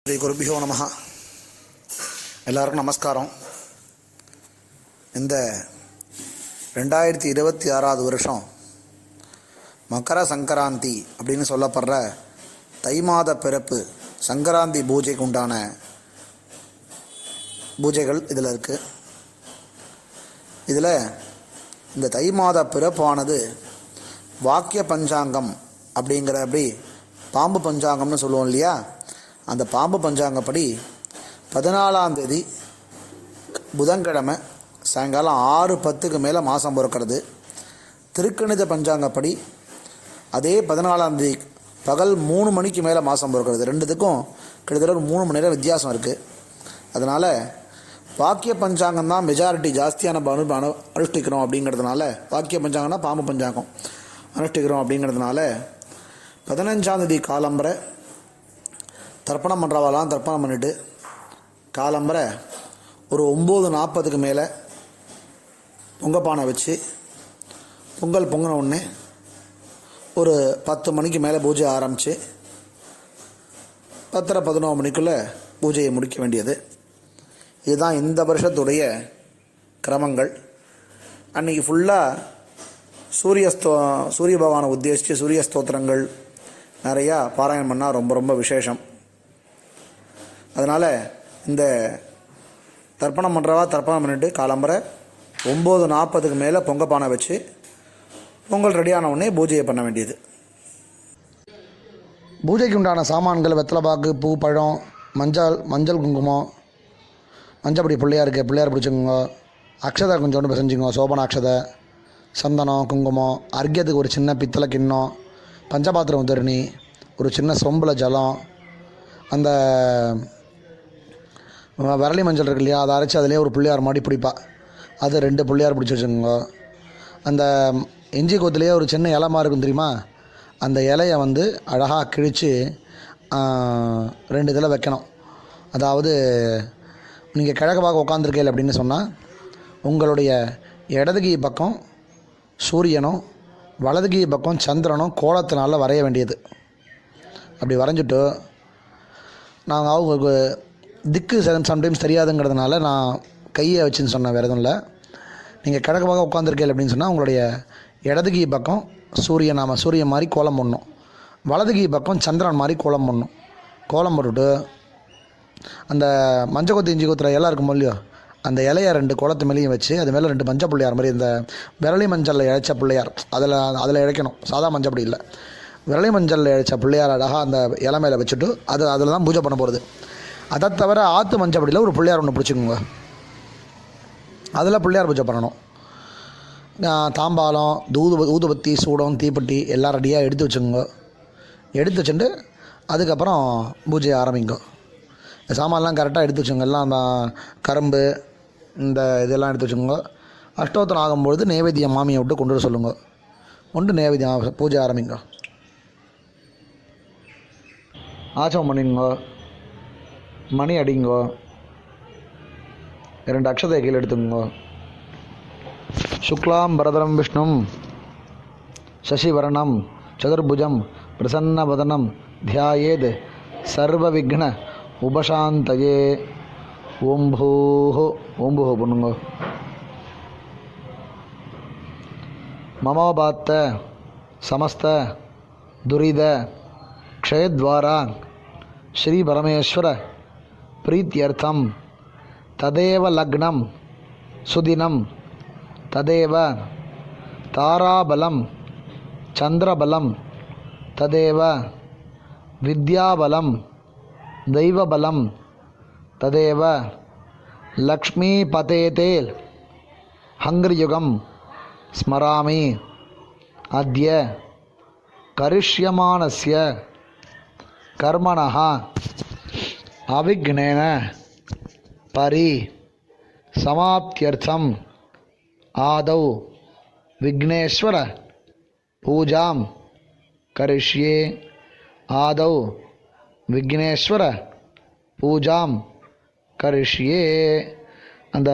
ஸ்ரீ குருபியோ நமஹ. எல்லாருக்கும் நமஸ்காரம். இந்த 2026 வருஷம் மக்கர சங்கராந்தி அப்படின்னு சொல்லப்படுற தை மாத பிறப்பு சங்கராந்தி பூஜைக்கு உண்டான பூஜைகள் இதில் இருக்குது. இதில் இந்த தை மாத பிறப்பானது வாக்கிய பஞ்சாங்கம் அப்படி பாம்பு பஞ்சாங்கம்னு சொல்லுவோம் இல்லையா, அந்த பாம்பு பஞ்சாங்கப்படி 14ஆம் தேதி புதன்கிழமை சாயங்காலம் 6:10க்கு மேலே மாதம் பிறக்கிறது. திருக்கணித பஞ்சாங்கப்படி அதே 14ஆம் தேதி பகல் 3 மணிக்கு மேலே மாதம் பிறக்கிறது. ரெண்டுத்துக்கும் கிட்டத்தட்ட ஒரு 3 மணி நேரம் வித்தியாசம் இருக்குது. அதனால் வாக்கிய பஞ்சாங்கம் தான் மெஜாரிட்டி ஜாஸ்தியான அனுஷ்டிக்கிறோம் அப்படிங்கிறதுனால, வாக்கிய பஞ்சாங்கம்னா பாம்பு பஞ்சாங்கம் அனுஷ்டிக்கிறோம் அப்படிங்கிறதுனால 15ஆம் தேதி காலம்பரை தர்ப்பணம் பண்ணுறவாலாம் தர்ப்பணம் பண்ணிவிட்டு காலம்பரை ஒரு 9:40க்கு மேலே பொங்கப்பானை வச்சு பொங்கல் பொங்கின உடனே ஒரு 10 மணிக்கு மேலே பூஜை ஆரம்பித்து 10:11 மணிக்குள்ளே பூஜையை முடிக்க வேண்டியது. இதுதான் இந்த வருஷத்துடைய கிரமங்கள். அன்றைக்கி ஃபுல்லாக சூரிய பகவானை உத்தேசித்து சூரிய ஸ்தோத்திரங்கள் நிறையா பாராயணம் பண்ணால் ரொம்ப ரொம்ப விசேஷம். அதனால் இந்த தர்ப்பணம் பண்ணுறவா தர்ப்பணம் பண்ணிவிட்டு காலம்பரை 9:40க்கு மேலே பொங்கப்பானை வச்சு பொங்கல் ரெடியான உடனே பூஜையை பண்ண வேண்டியது. பூஜைக்கு உண்டான சாமான்கள் வெத்தலைப்பாக்கு, பூ, பழம், மஞ்சள் குங்குமம், மஞ்சப்படி பிள்ளையார் பிடிச்சிக்கோங்க, அக்ஷதை கொஞ்சோண்டு பிசைஞ்சுங்க, சோபன அக்ஷதை, சந்தனம், குங்குமம், அர்க்கியத்துக்கு ஒரு சின்ன பித்தளை கிண்ணம், பஞ்சபாத்திரம் உதிரணி, ஒரு சின்ன சொம்பில் ஜலம், அந்த விரலி மஞ்சள் இருக்கு இல்லையா, அதை அரைச்சி அதிலே ஒரு பிள்ளையார் மாடி பிடிப்பா, அது 2 பிள்ளையார் பிடிச்சி வச்சுக்கோங்க. அந்த இஞ்சி கொத்துலேயே ஒரு சின்ன இலைமா இருக்கும் தெரியுமா, அந்த இலையை அழகாக கிழித்து 2 இதில் வைக்கணும். அதாவது நீங்கள் கிழக்கு பார்க்க உட்காந்துருக்கீங்க அப்படின்னு சொன்னால் உங்களுடைய இடதுகை பக்கம் சூரியனும் வலதுகை பக்கம் சந்திரனும் கோலத்தினால வரைய வேண்டியது. அப்படி வரைஞ்சிட்டு நாங்கள் அவங்களுக்கு திக்கு சம்டைம்ஸ் தெரியாதுங்கிறதுனால நான் கையை வச்சுன்னு சொன்னேன், வேறு எதுவும் இல்லை. நீங்கள் கிழக்கு பக்கம் உட்காந்துருக்கீங்க அப்படின்னு சொன்னால் உங்களுடைய இடதுகை பக்கம் சூரியன் மாதிரி கோலம் போடணும், வலதுகை பக்கம் சந்திரன் மாதிரி கோலம் போடணும். கோலம் போட்டுவிட்டு அந்த மஞ்சள் கொத்து இஞ்சி கொத்துற இலை இருக்கும் இல்லையோ, அந்த இலையை 2 கோலத்து மேலேயும் வச்சு அது மேலே 2 மஞ்சள் பிள்ளையார் மாதிரி, இந்த விரலி மஞ்சளில் இழைச்ச பிள்ளையார் அதில் இழைக்கணும், சாதா மஞ்சப்படி இல்லை, விரலி மஞ்சளில் இழைச்ச பிள்ளையார் அழகாக அந்த இலை மேலே வச்சுட்டு அதில் தான் பூஜை பண்ண போகிறது. அதை தவிர ஆற்று மஞ்சப்படியில் ஒரு பிள்ளையார் ஒன்று பிடிச்சிக்கோங்க, அதில் பிள்ளையார் பூஜை பண்ணணும். தாம்பாலம், ஊதுபத்தி, சூடம், தீப்பெட்டி எல்லாம் ரெடியாக எடுத்து வச்சுக்கோங்க. எடுத்து வச்சுட்டு அதுக்கப்புறம் பூஜையை ஆரம்பிங்க. சாமான்லாம் கரெக்டாக எடுத்து வச்சுக்கோங்க. எல்லாம் அந்த கரும்பு இந்த இதெல்லாம் எடுத்து வச்சுக்கோங்க. அஷ்டோத்திரம் ஆகும்பொழுது நைவேத்தியம் மாமியை விட்டு கொண்டு வர சொல்லுங்கள். நைவேத்தியம் பூஜை ஆரம்பிங்க. ஆச்சமம் பண்ணிங்க, மணி அடிங்கோ, 2 அக்ஷதை கீழே எடுத்துக்கோங்க. சுக்லாம் பரதரம் விஷ்ணும் சசிவரணம் சதுர்புஜம் பிரசன்னவதனம் தியாயேத் சர்வ விக்ன உபசாந்தயே. ஓம்பூஹோ பண்ணுங்க. மமோபாத்த சமஸ்த துரித க்ஷயத்வாரா ஸ்ரீ பரமேஸ்வர பிரீத்தியர்த்தம் ததேவ லக்னம் சுதினம் ததேவ தாராபலம் சந்திரபலம் ததேவ வித்யாபலம் தெய்வபலம் ததேவ லக்ஷ்மீபதேதே ஹங்கிரியுகம் ஸ்மராமி அத்ய கரிஷ்யமானஸ்ய கர்மணः அவிக்னேன பரி சமாப்த்யர்த்தம் ஆதௌ விக்னேஸ்வர பூஜாம் கரிஷ்யே. ஆதௌ விக்னேஸ்வர பூஜாம் கரிஷ்யே. அந்த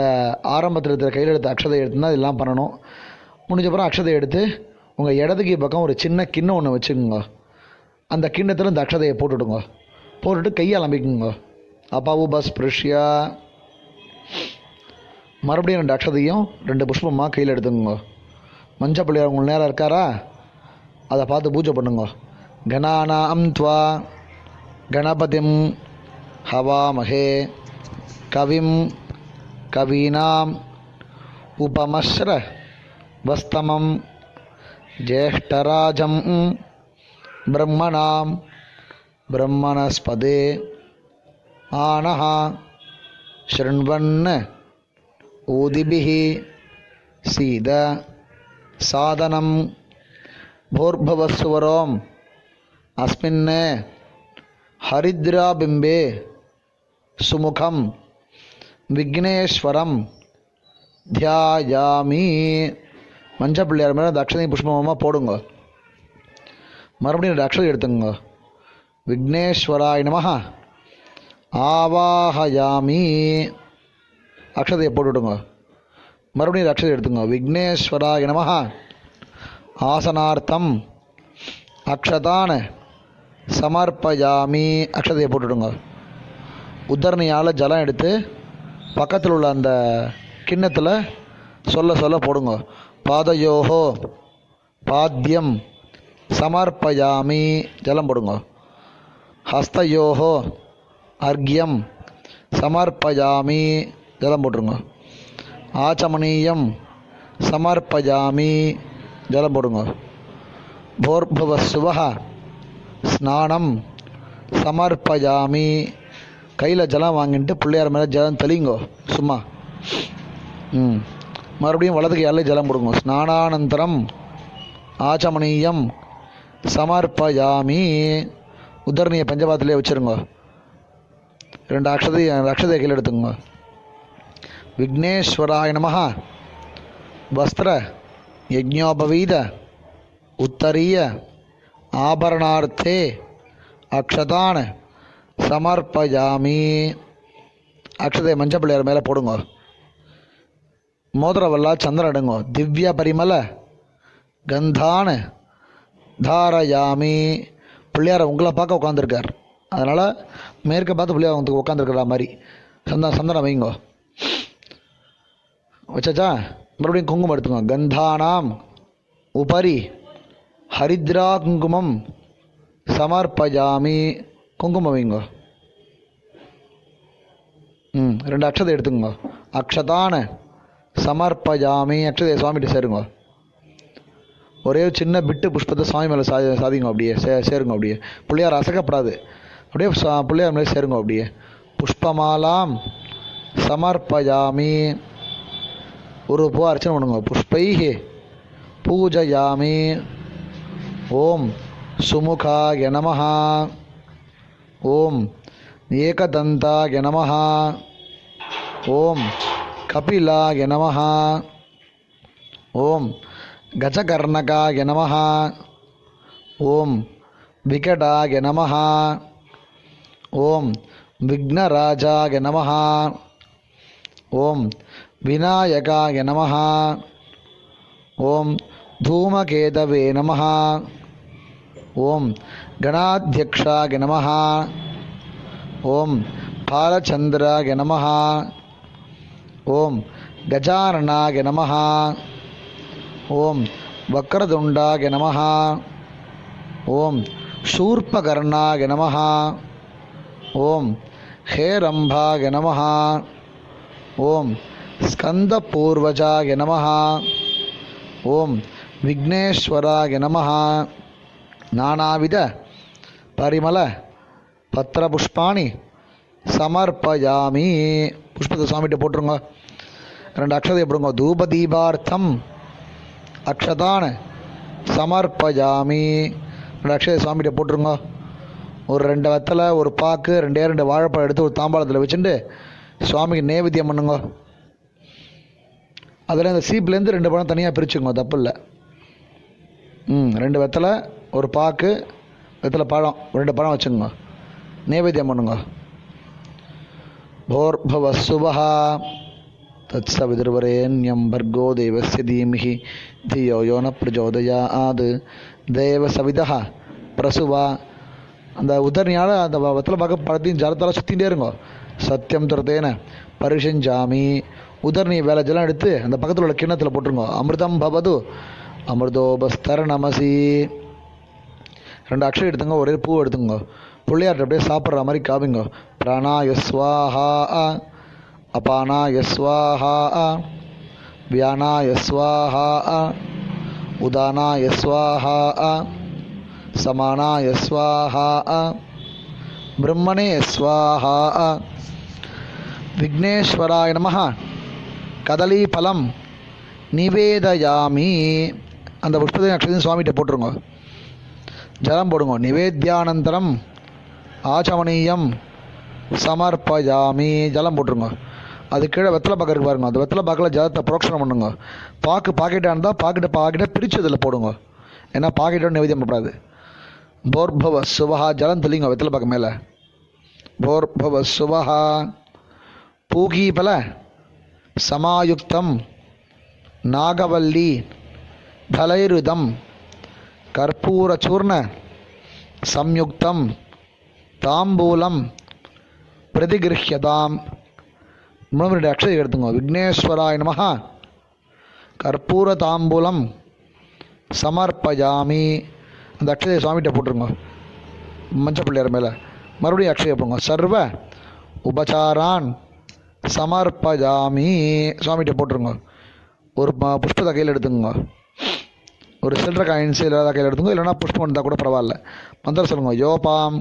ஆரம்பத்தில் இருக்கிற கையில் எடுத்த அக்ஷதை எடுத்துனா இதெல்லாம் பண்ணணும். முடிஞ்சப்பறம் அக்ஷதை எடுத்து உங்கள் இடதுகை பக்கம் ஒரு சின்ன கிண்ணம் ஒன்று வச்சுக்கோங்க. அந்த கிண்ணத்தில் இந்த அக்ஷதையை போட்டுவிடுங்க. போட்டுட்டு கையை அலம்பிக்குங்க. அபவுபஸ்பிருஷ்யா மறுபடியும் 2 அக்ஷதையும் 2 புஷ்பமாக கையில் எடுத்துக்கோங்க. மஞ்சள் பிள்ளையார் உங்களுக்கு நேரம் இருக்காரா, அதை பார்த்து பூஜை பண்ணுங்க. கணானாம் த்வா கணபதிம் ஹவாமஹே கவிம் கவீனாம் உபமஸ்ர வஸ்தமம் ஜேஷ்டராஜம் பிரம்மணாம் பிரம்மணஸ்பதே ஆனஹா ஷிருண்வன் ஊதிபிஹி சீத சாதனம் भूर्भुवस्वरोम अस्मिन् हरिद्राबिंबे सुमुखम विघ्नेश्वरम ध्यायामि. மஞ்சள் பிள்ளையார் மேலே அந்த அக்ஷதை புஷ்பமாக போடுங்க. மறுபடியும் 2 அக்ஷதை எடுத்துங்க. விக்னேஸ்வராய நமஹ ஆவாஹயாமி அக்ஷதையை போட்டுவிடுங்க. மறுபடியும் 2 அக்ஷதை எடுத்துங்க. விக்னேஸ்வராய நமஹ ஆசனார்த்தம் அக்ஷதான் சமர்ப்பயாமி அக்ஷதையை போட்டுவிடுங்க. உத்தரணியால் ஜலம் எடுத்து பக்கத்தில் உள்ள அந்த கிண்ணத்தில் சொல்ல போடுங்க. பாதயோஹோ பாத்தியம் சமர்ப்பயாமி ஜலம் போடுங்க. ஹஸ்தயோஹோ அர்க்யம் சமர்ப்பயாமி ஜலம் போட்டுருங்க. ஆச்சமனீயம் சமர்ப்பயாமி ஜலம் போடுங்க. போர்பவசுவஹ ஸ்நானம் சமர்ப்பயாமி கையில் ஜலம் வாங்கிட்டு பிள்ளையார் மேலே ஜலம் தெளிங்கோ சும்மா. மறுபடியும் வலது கையால் ஜலம் போடுங்க. ஸ்நானானந்தரம் ஆச்சமனீயம் சமர்ப்பயாமி உத்தரணியை பஞ்சபாத்திலே வச்சுருங்க. 2 அக்ஷதை கையில் எடுத்துங்க. விக்னேஸ்வராய நமஹ வஸ்திர யஜ்ஞோபவீத உத்தரிய ஆபரணார்த்தே அக்ஷதான் சமர்ப்பயாமி அக்ஷதை மஞ்சள் பிள்ளையார் மேலே போடுங்க. மோதிரவல்லா சந்திரன் எடுங்க. திவ்ய பரிமள கந்தான தாரயாமி பிள்ளையார் உங்களை பார்க்க உட்காந்துருக்கார், அதனால் மேற்க பார்த்து பிள்ளையார் உட்காந்துருக்கிற மாதிரி சந்தனம் வைங்கோ. வச்சாச்சா? மறுபடியும் குங்குமம் எடுத்துங்க. கந்தானாம் உபரி ஹரித்ரா குங்குமம் சமர்ப்பயாமி குங்குமம் வைங்கோ. 2 அக்ஷதை எடுத்துங்க. அக்ஷதான சமர்ப்பயாமி அக்ஷதை சுவாமிகிட்ட சேருங்க. ஒரே சின்ன பிட்டு புஷ்பத்தை சுவாமி மேலே சாதிங்க. அப்படியே சேருங்க. அப்படியே பிள்ளையார் அசைக்கப்படாது. அப்படியே பிள்ளையார் மேலே சேருங்க. அப்படியே புஷ்பமாலாம் சமர்ப்பயாமி ஒரு பூ அர்ச்சனை பண்ணுங்க. புஷ்பைஹி பூஜயாமி. ஓம் சுமுகாய நமஹ ஓம் ஏகதந்தாய நமஹ ஓம் கபிலாய நமஹ ஓம் கஜகர்ணகாய நமஹ ஓம் விகடாய நமஹ ஓம் விக்னராஜாய நமஹ ஓம் விநாயகாய நமஹ ஓம் தூமகேதவே நமஹ ஓம் கணாத்யக்ஷாய நமஹ ஓம் பாலச்சந்திராய நமஹ ஓம் கஜானனாய நமஹ ஓம் வக்ரதுண்டாய நமஹ ஓம் சூர்பகர்ணாய நமஹ ஓம் ஹேரம்பாய நமஹ ஓம் ஸ்கந்தபூர்வஜாய நமஹ ஓம் விக்னேஸ்வராய நமஹ நானாவித பரிமள பத்திரபுஷ்பாணி சமர்ப்பயாமி புஷ்பத்தை சுவாமிகிட்ட போட்டுருங்க. 2 அக்ஷதை போடுங்க. தூபதீபார்த்தம் அக்ஷதான சமர்ப்பயாமி 2 அக்ஷதை சுவாமிகிட்ட போட்டுருங்க. ஒரு 2 வெத்தலை ஒரு பாக்கு 2 வாழைப்பழம் எடுத்து ஒரு தாம்பாளத்தில் வச்சுட்டு சுவாமிக்கு நேவேத்தியம் பண்ணுங்க. அதில் இந்த சீப்லேருந்து 2 பழம் தனியாக பிரிச்சுங்க, தப்பு இல்லை. 2 வெத்தலை ஒரு பாக்கு வெத்தலை பழம் 2 பழம் வச்சுங்க, நேவேத்தியம் பண்ணுங்க. भोर्भवस्सुवः तत्सवितुर्वरेण्यं भर्गो देवस्य धीमहि धियो यो न प्रचोदयात् देवसवितः प्रसुवा அந்த உதரணியால் அந்த வெத்தலை பார்க்க பழத்தையும் ஜலத்தால் சுற்றிகிட்டே இருங்கோ. சத்தியம் துரத்தேன பரிஷஞ்சாமி. உதரணி வேலை ஜலம் எடுத்து அந்த பக்கத்தில் உள்ள கிண்ணத்தில் போட்டுருங்கோ. அமிர்தம் பவது அமிர்தோபஸ்தர நமசி. 2 அக்ஷரம் எடுத்துங்க, ஒரே பூ எடுத்துங்க. பிள்ளையார்ட்ட அப்படியே சாப்பிட்ற மாதிரி காமிங்க. பிராணாய ஸ்வாஹா, அபானாய ஸ்வாஹா, வியானாய ஸ்வாஹா, உதானாய ஸ்வாஹா, சமானாய ஸ்வாஹா, பிரம்மணே ஸ்வாஹா, விக்னேஸ்வராய நமஹ. கதலி பலம் நிவேதயாமி. அந்த புஷ்பத்தை அக்ஷதையும் சுவாமிகிட்ட போட்டுருங்க. ஜலம் போடுங்க. நிவேத்யானந்தரம் ஆச்சமனீயம் சமர்ப்பயாமி. ஜலம் போட்டுருங்க. அது கீழே வெத்தலை பாக்கு இருக்கு பாருங்க. அந்த வெத்தலை பாக்கில் ஜலத்தை புரோக்ஷனம் பண்ணுங்க. பாக்கெட்டாக இருந்தால் பாக்கெட்டை பிரித்து அதில் போடுங்க. ஏன்னா பாக்கெட்டோட நிவேதியம் பண்ணக்கூடாது. போர்பவ சுவஹா. ஜலம் தெளிங்க வெத்தலை பாக்கு மேலே. போர்பவ சுவஹா. பூகீபல சமாயுக்தம் நாகவல்லி பலைருதம் கற்பூரச்சூர்ண சம்யுக்தம் தாம்பூலம் பிரதிகிருஹ்யதாம். 3 அக்ஷதை எடுத்துங்க. விக்னேஸ்வராய நமஹ கற்பூர தாம்பூலம் சமர்ப்பயாமி. அந்த அக்ஷதையை சுவாமிகிட்ட போட்டுருங்க. மஞ்சள் பிள்ளையார் மேலே மறுபடியும் அக்ஷயை போங்க. சர்வ உபசாரான் சமர்ப்பயாமி. சுவாமிகிட்ட போட்டுருங்க. ஒரு புஷ்பத்தை கையில் எடுத்துங்க. ஒரு சில்லற காயின்ஸ் இல்லாத கையில் எடுத்துங்க. இல்லைனா புஷ்பம் இருந்தால் கூட பரவாயில்ல. மந்திரம் சொல்லுங்க. யோபாம்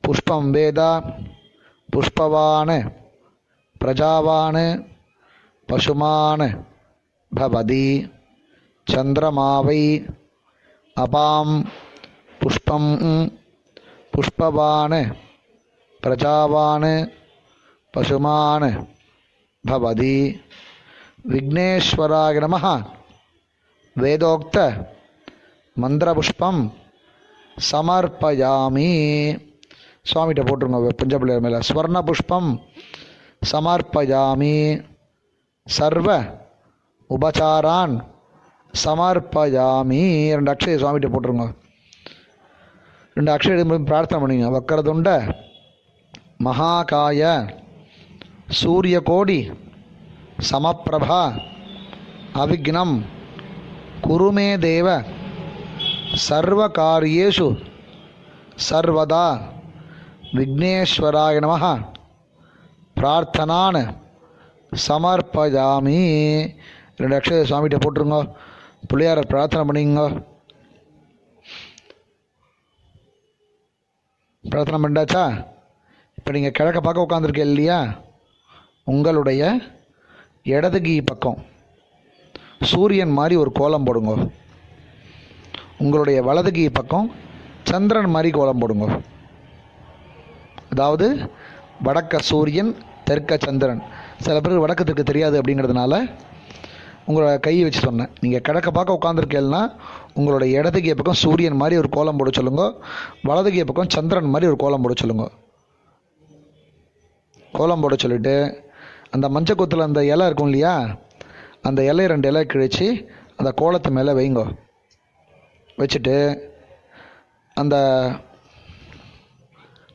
புஷ்பம் வேத புஷ்பவான் பிரஜாவான் பசுமான் பவதி சந்திரமாவை அபாம் புஷ்பம் புஷ்பவான் பிரஜாவான் பசுமான் பவதி. விக்னேஸ்வராய நமஹ வேதோக்த மந்திரபுஷ்பம் சமர்ப்பயாமி. சுவாமிகிட்ட போட்டுருங்க பஞ்சபிள்ளையர் மேலே. ஸ்வர்ண புஷ்பம் சமர்ப்பயாமி. சர்வ உபசாரான் சமர்ப்பயாமி. 2 அக்ஷயை சுவாமிகிட்ட போட்டுருங்க. 2 அக்ஷயம் பிரார்த்தனை பண்ணிங்க. வக்கரதுண்ட மகாகாய சூரியகோடி சமப்பிரபா அவிக்னம் குருமே தேவ சர்வகாரியேஷு சர்வதா விக்னேஸ்வராய நமஹ பிரார்த்தனான் சமர்ப்பயாமி. 2 அக்ஷய சுவாமிகிட்ட போட்டுருங்க. பிள்ளையார பிரார்த்தனை பண்ணிங்க. பிரார்த்தனை பண்ணாச்சா? இப்போ நீங்கள் கிழக்க பார்க்க உட்காந்துருக்க இல்லையா, உங்களுடைய இடதுகி பக்கம் சூரியன் மாதிரி ஒரு கோலம் போடுங்க. உங்களுடைய வலதுகி பக்கம் சந்திரன் மாதிரி கோலம் போடுங்க. அதாவது வடக்க சூரியன் தெற்க சந்திரன். சில பேருக்கு வடக்கு தெற்கு தெரியாது அப்படிங்கிறதுனால உங்களோட கையை வச்சு சொன்னேன். நீங்கள் கிழக்க பார்க்க உட்காந்துருக்கேன்னா உங்களோட இடதுகிய பக்கம் சூரியன் மாதிரி ஒரு கோலம் போட சொல்லுங்க. வலதுகிய பக்கம் சந்திரன் மாதிரி ஒரு கோலம் போட சொல்லுங்க. கோலம் போட சொல்லிவிட்டு அந்த மஞ்சள் கொத்தில் அந்த இலை இருக்கும் இல்லையா, அந்த இலையை 2 இலை கிழிச்சு அந்த கோலத்து மேலே வைங்க. வச்சுட்டு அந்த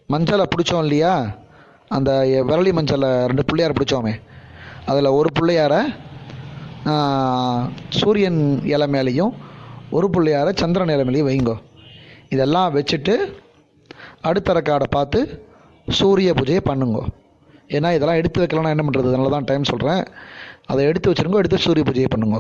மஞ்சளை பிடிச்சோம் இல்லையா, அந்த விரலி மஞ்சளை 2 பிள்ளையார் பிடிச்சோமே, அதில் ஒரு பிள்ளையாரை சூரியன் இலை மேலேயும் ஒரு பிள்ளையாரை சந்திரன் இலை மேலேயும் வைங்கோ. இதெல்லாம் வச்சுட்டு அடுத்த ரக்காடை பார்த்து சூரிய பூஜையை பண்ணுங்கோ. ஏன்னா இதெல்லாம் எடுத்து வைக்கலாம்னா என்ன பண்ணுறது, அதனால தான் டைம் சொல்கிறேன். அதை எடுத்து வச்சுருங்கோ. எடுத்து சூரிய பூஜையை பண்ணுங்க.